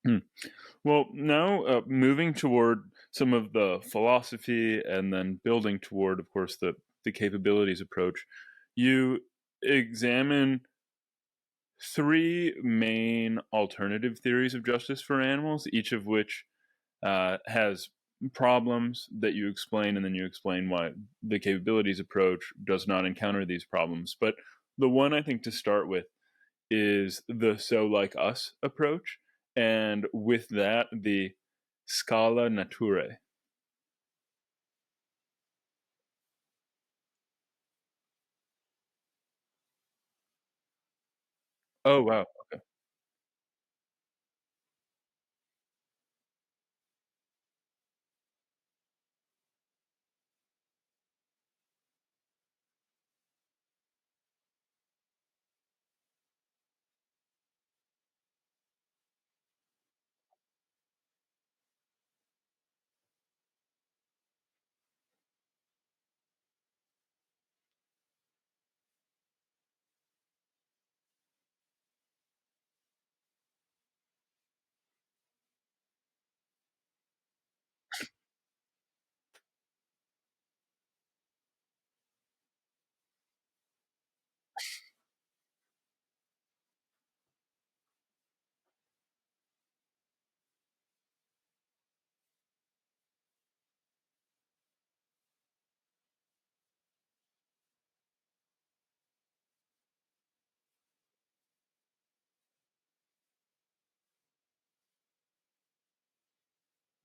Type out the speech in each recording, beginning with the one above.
Hmm. Well, now moving toward some of the philosophy and then building toward, of course, the capabilities approach, you examine three main alternative theories of justice for animals, each of which has problems that you explain, and then you explain why the capabilities approach does not encounter these problems. But the one I think to start with is the so like us approach, and with that, the Scala Naturae. Oh, wow. Okay.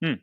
Hmm.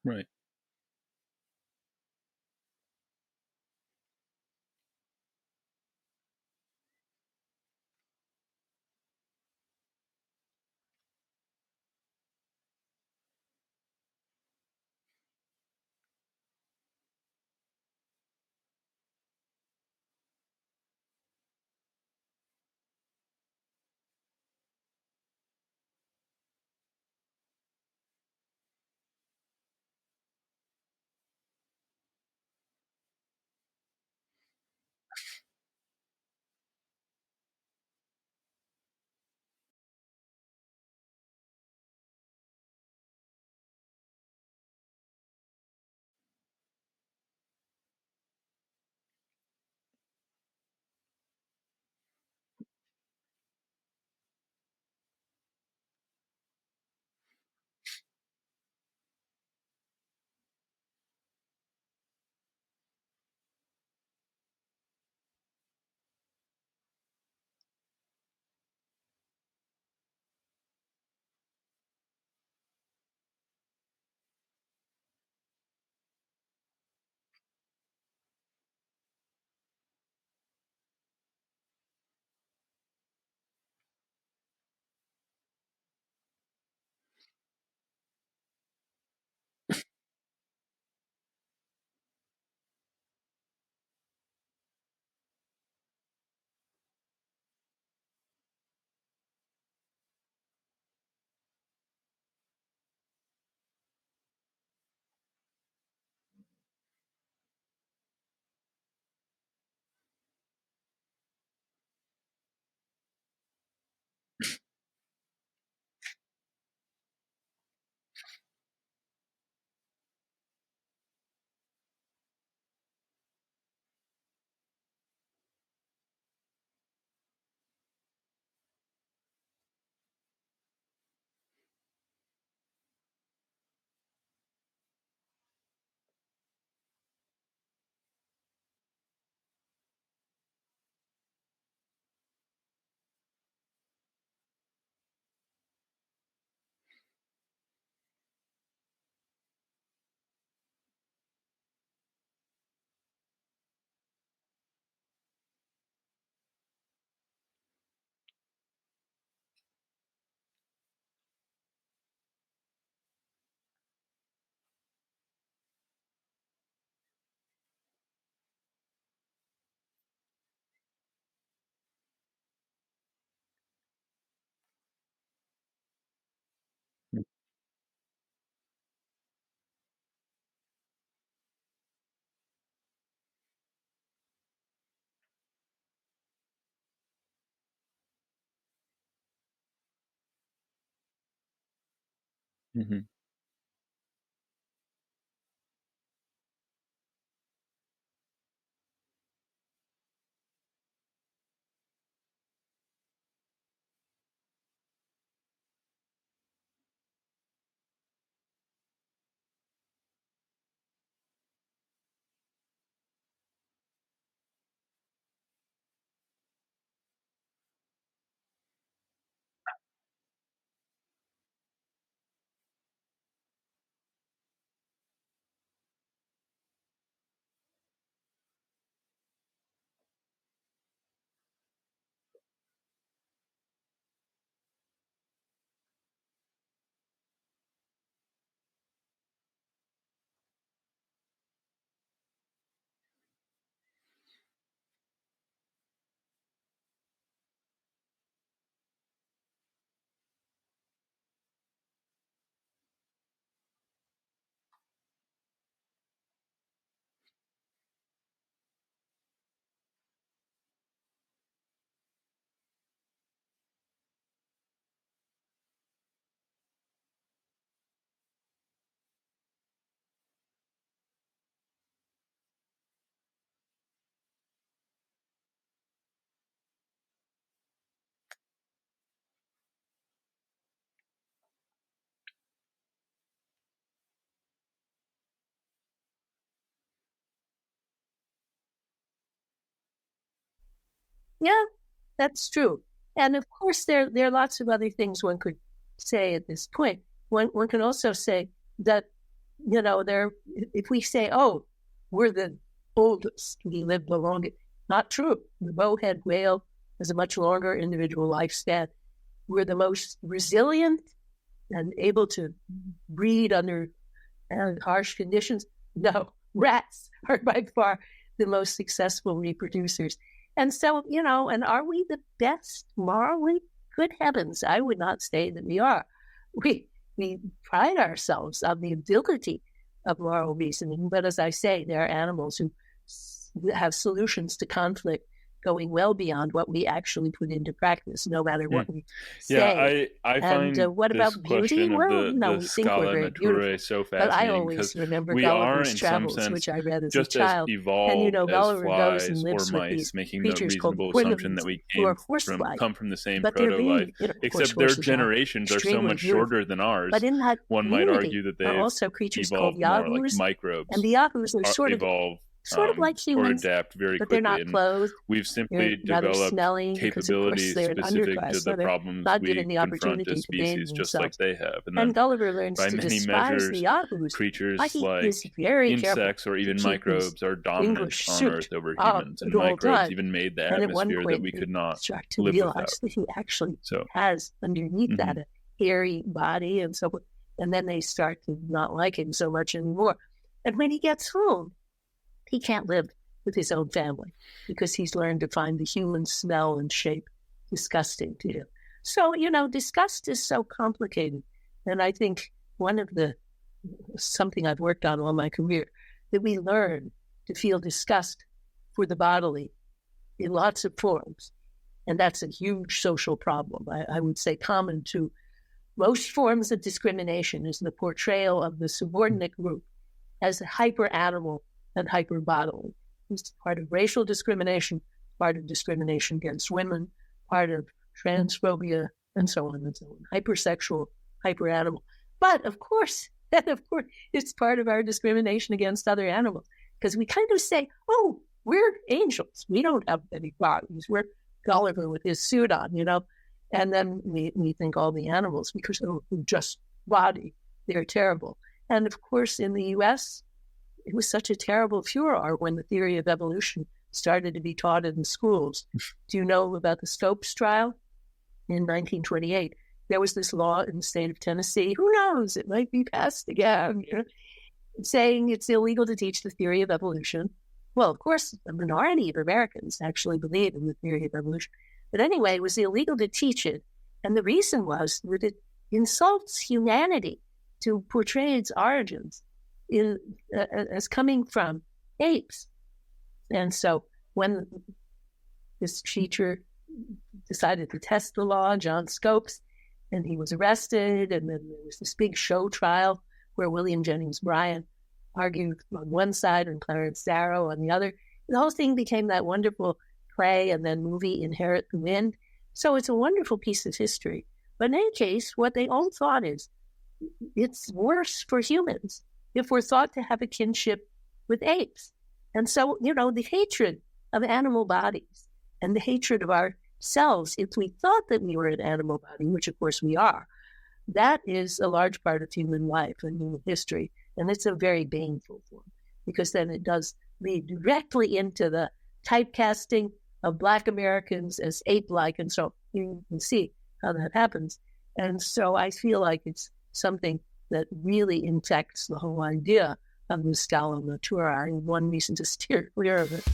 Right. Hmm. Yeah, that's true. And of course, there are lots of other things one could say at this point. One can also say that, there, if we say, oh, we're the oldest, we live the longest, not true. The bowhead whale has a much longer individual lifespan. We're the most resilient and able to breed under harsh conditions. No, rats are by far the most successful reproducers. And so, and are we the best morally? Good heavens, I would not say that we are. We pride ourselves on the ability of moral reasoning, but as I say, there are animals who have solutions to conflict going well beyond what we actually put into practice, no matter what we Yeah, say. I And find what this about beauty? question of Well, the we think we're Scala very Naturae beautiful. so But I fascinating because always remember we are, Gulliver's in some Travels, sense, which I read as a just as child. And, evolved as Gulliver goes and flies or lives with mice, these making the creatures called reasonable assumption that Quinlins, we who are horse-like. come from the same But they're proto-life, really, of course, except their horses are generations are so extremely much beautiful. shorter than ours. But in that One might community argue that are they've also creatures called evolved more like yahoos. microbes, And the yahoos are evolve sort of like or humans, adapt very but they're quickly. not And clothed. we've They're simply rather developed smelly because, of course, capabilities they're an specific underclass, to the so they're problems not given we the confront opportunity as to bathe species, just like themselves. they have. And And then, Gulliver learns by to many despise the measures, yahoos, but creatures like he's very careful insects or to even keep his microbes are dominant English on suit Earth over on humans, and at all microbes times. even made the And at one atmosphere that point, we they could not start to live without. realize that he actually So, has underneath that mhm. a hairy body and so forth. And then they start to not like him so much anymore. And when he gets home, he can't live with his own family because he's learned to find the human smell and shape disgusting to him. So, disgust is so complicated. And I think something I've worked on all my career, that we learn to feel disgust for the bodily in lots of forms. And that's a huge social problem. I would say common to most forms of discrimination is the portrayal of the subordinate group as hyper animal and hyper bodily. It's part of racial discrimination, part of discrimination against women, part of transphobia, and so on and so on. Hypersexual, hyper animal. But of course, it's part of our discrimination against other animals because we kind of say, oh, we're angels. We don't have any bodies. We're Gulliver with his suit on, And then we think all the animals, because they're just body, they're terrible. And of course, in the US, it was such a terrible furor when the theory of evolution started to be taught in schools. Do you know about the Stopes trial in 1928? There was this law in the state of Tennessee. Who knows? It might be passed again, saying it's illegal to teach the theory of evolution. Well, of course, a minority of Americans actually believe in the theory of evolution. But anyway, it was illegal to teach it. And the reason was that it insults humanity to portray its origins as coming from apes. And so when this teacher decided to test the law, John Scopes, And he was arrested, and then there was this big show trial where William Jennings Bryan argued on one side and Clarence Darrow on the other. The whole thing became that wonderful play and then movie, Inherit the Wind. So it's a wonderful piece of history. But in any case, what they all thought is it's worse for humans if we're thought to have a kinship with apes. And so, the hatred of animal bodies and the hatred of ourselves, if we thought that we were an animal body, which of course we are, that is a large part of human life and human history. And it's a very baneful form, because then it does lead directly into the typecasting of Black Americans as ape-like. And so you can see how that happens. And so I feel like it's something that really infects the whole idea of the Scala Naturae, and one reason to steer clear of it.